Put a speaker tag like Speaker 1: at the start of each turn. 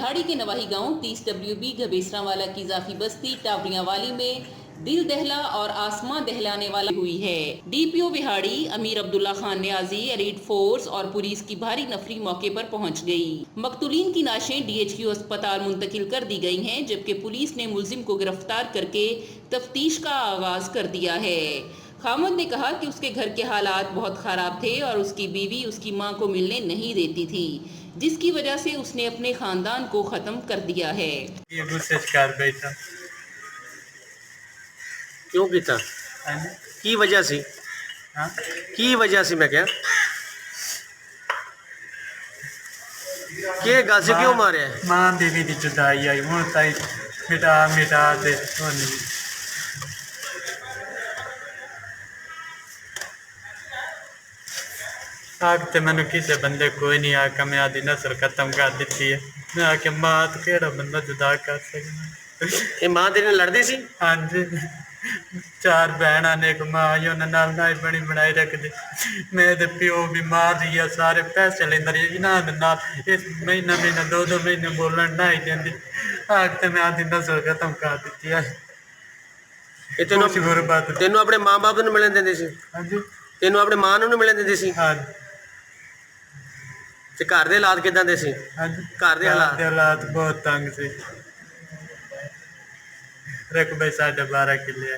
Speaker 1: बिहाड़ी के नवाही गांव 30 WB घबेसरावाला की जाफी बस्ती टावरियावाली में दिल दहला और आसमां दहलाने वाला हुई है। डीपीओ बिहाड़ी अमीर अब्दुल्ला खान न्याजी, एलीट फोर्स और पुलिस की भारी नफरी मौके पर पहुंच गई। मकतूलीन की लाशें DHQ अस्पताल मुंतकिल कर दी गई हैं, जबकि पुलिस ने मुलजिम को गिरफ्तार करके तफ्तीश का आगाज कर दिया है। खामद ने कहा कि उसके घर के हालात बहुत ख़राब थे और उसकी बीवी उसकी मां को मिलने नहीं देती थी, जिसकी वजह से उसने अपने ख़ानदान को ख़त्म कर दिया है।
Speaker 2: ये गुस्से शिकार बैठा
Speaker 3: क्यों किया की वजह सी
Speaker 2: हाँ
Speaker 3: की वजह सी मैं क्या के गल से क्यों मारे
Speaker 2: मां बीवी की जुदाई आई हूँ ताई मिटा मिटा दे आग तो मैंने किसी बंदे कोई नहीं आका मैं आदि नस्ल खत्म कर दी है। मैं आके मां तो केड़ा बंदा जुदा कर सकता।
Speaker 3: ये मां तेरे लड़दी सी?
Speaker 2: हाँ जी, 4 भैन ने एक मां आई उन्हें नाल नाई बनी बनाई रखती। मेरे प्यो भी मार दिया, सारे पैसे लेंदा रही इन्होंने नाल इस महीना महीना 2-2 महीने बोलन ना ही देंदी। आग तो मैं आदि नस्ल खत्म कर दी है।
Speaker 3: तेनों अपने मां बाप नूं मिलन देंदे सी?
Speaker 2: हाँ जी,
Speaker 3: तेनों अपने मां नूं नहीं मिलन देंदे सी?
Speaker 2: हाँ
Speaker 3: ते घर दे हालात किदां दे सी?
Speaker 2: हाँ जी,
Speaker 3: घर दे
Speaker 2: हालात बहुत तंग सी। रकबे 12.5 किले है।